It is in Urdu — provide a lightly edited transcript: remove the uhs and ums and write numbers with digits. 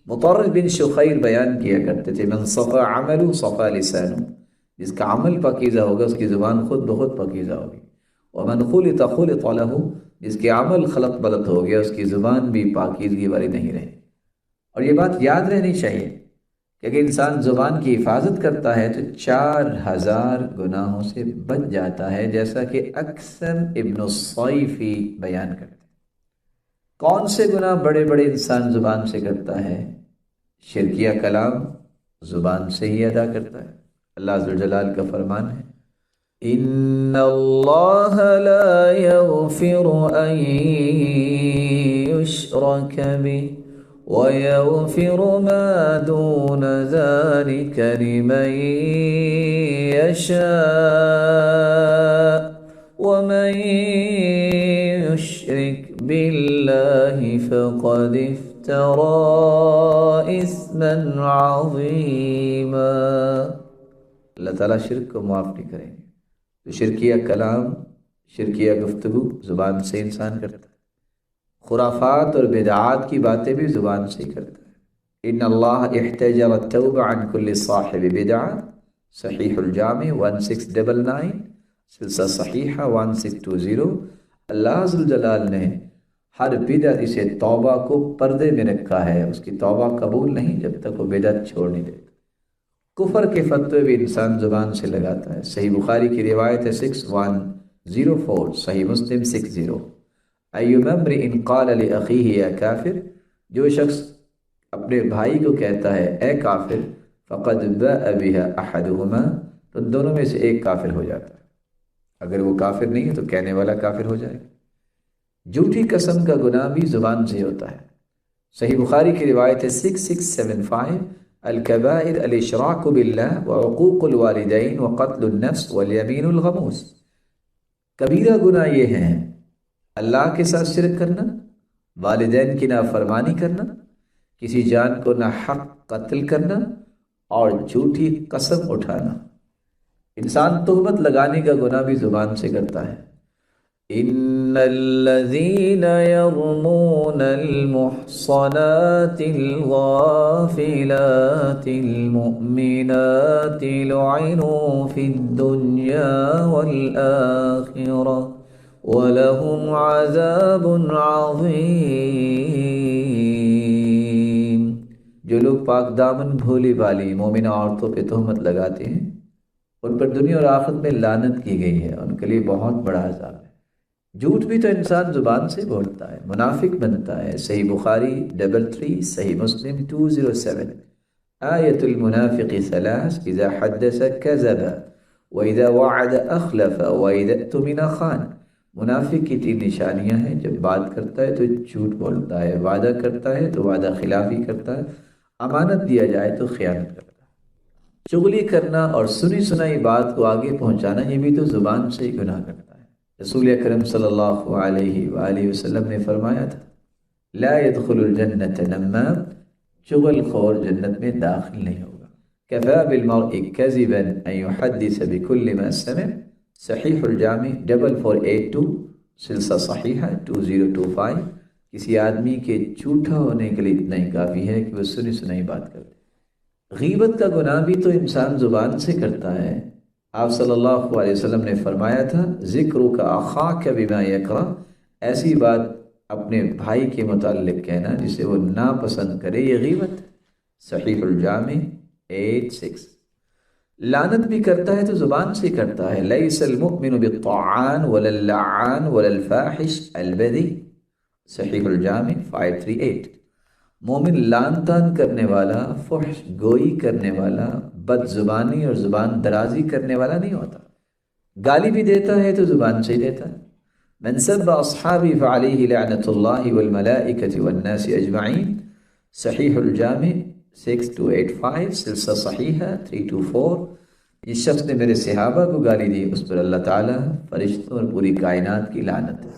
مطرف بن شخیر بیان کیا کرتے تھے، من صفا عمل صفا لسانہ، جس کا عمل پاکیزہ ہوگا اس کی زبان خود بخود پاکیزہ ہوگی، ومن خلط خلط له، جس کے عمل خلط بلط ہو گیا اس کی زبان بھی پاکیزگی والی نہیں رہی۔ اور یہ بات یاد رہنی چاہیے کہ اگر انسان زبان کی حفاظت کرتا ہے تو 4000 گناہوں سے بچ جاتا ہے، جیسا کہ اکثر ابن الصیفی بیان کرتے ہیں۔ کون سے گناہ بڑے بڑے انسان زبان سے کرتا ہے؟ شرکیہ کلام زبان سے ہی ادا کرتا ہے۔ اللہ عز و جلال کا فرمان ہے، ان اللہ لا یغفر ان یشرک بہ وَيَغْفِرُ مَا دُونَ ذَلِكَ لِمَن يَشَاءُ وَمَن يُشْرِكْ بِاللَّهِ فَقَدِ افْتَرَىٰ إِثْمًا عَظِيمًا۔ اللہ تعالیٰ شرک کو معاف نہیں کریں گے۔ تو شرکیہ کلام، شرکیہ گفتگو زبان سے انسان کرتا ہے۔ خرافات اور بدعات کی باتیں بھی زبان سے ہی کرتا ہے۔ ان اللہ احتجر التوبہ عن کل صاحب بدعہ، صحیح الجامع 1699، سلسلہ صحیحہ 1620۔ اللہ عز و جلال نے ہر بدعت سے توبہ کو پردے میں رکھا ہے، اس کی توبہ قبول نہیں جب تک وہ بدعت چھوڑ نہیں دیتا۔ کفر کے فتوے بھی انسان زبان سے لگاتا ہے۔ صحیح بخاری کی روایت ہے 6104، صحیح مسلم 60۔ ایما امرئ قال لاخیہ یا کافر، جو شخص اپنے بھائی کو کہتا ہے اے کافر، فقد باء بها احدهما، تو دونوں میں سے ایک کافر ہو جاتا ہے۔ اگر وہ کافر نہیں ہے تو کہنے والا کافر ہو جائے گا۔ جھوٹی قسم کا گناہ بھی زبان سے ہوتا ہے۔ صحیح بخاری کی روایت ہے 6675، الکبائر الاشراک باللہ وعقوق الوالدین وقتل النفس والیمین الغموس۔ کبیرہ گناہ یہ ہیں اللہ کے ساتھ شرک کرنا، والدین کی نافرمانی کرنا، کسی جان کو ناحق قتل کرنا اور جھوٹی قسم اٹھانا۔ انسان تہمت لگانے کا گناہ بھی زبان سے کرتا ہے۔ ان الذين يرمون المحصنات الغافلات المؤمنات لعنوا في الدنيا والآخرة وَلَهُمْ عَذَابٌ عَظِيمٌ۔ جو لوگ پاک دامن بھولی والی مومنہ عورتوں پہ تہمت لگاتے ہیں ان پر دنیا اور آخرت میں لعنت کی گئی ہے، ان کے لیے بہت بڑا عذاب ہے۔ جھوٹ بھی تو انسان زبان سے بولتا ہے، منافق بنتا ہے۔ صحیح بخاری 33، صحیح مسلم 207۔ آیت المنافق ثلاث، اذا حدث کذب واذا وعد اخلف واذا اؤتمن خان۔ منافق کی 3 نشانیاں ہیں، جب بات کرتا ہے تو جھوٹ بولتا ہے، وعدہ کرتا ہے تو وعدہ خلافی کرتا ہے، امانت دیا جائے تو خیانت کرتا ہے۔ چغلی کرنا اور سنی سنائی بات کو آگے پہنچانا یہ بھی تو زبان سے ہی گناہ کرتا ہے۔ رسول اکرم صلی اللہ علیہ وآلہ وسلم نے فرمایا تھا، لا يدخل الجنة نمام، چغل خور جنت میں داخل نہیں ہوگا۔ کفى بالمرء كذبا ان يحدث بكل ما سمع، صحیح الجامع 4482، سلسلہ صحیحہ 2025۔ کسی آدمی کے جھوٹا ہونے کے لیے اتنا ہی کافی ہے کہ وہ سنی سنائی بات کرتے۔ غیبت کا گناہ بھی تو انسان زبان سے کرتا ہے۔ آپ صلی اللہ علیہ وسلم نے فرمایا تھا، ذکرک اخاک بما یکرہ، ایسی بات اپنے بھائی کے متعلق کہنا جسے وہ ناپسند کرے، یہ غیبت۔ صحیح الجامع 86۔ لعنت بھی کرتا ہے تو زبان سے کرتا ہے، لیس المؤمن بالطعان ولا اللعان ولا الفاحش البذی، صحیح الجامع 538۔ مومن لعن طعن کرنے والا، فحش گوئی کرنے والا، بد زبانی اور زبان درازی کرنے والا نہیں ہوتا۔ گالی بھی دیتا ہے تو زبان سے ہی دیتا ہے۔ من سب اصحابی فعلیہ لعنت اللہ والملائکۃ والناس اجمعین، صحیح الجامع 6285، سلسلہ صحیحہ 324۔ جس شخص نے میرے صحابہ کو گالی دی اس پر اللہ تعالیٰ، فرشتوں اور پوری کائنات کی لعنت ہے۔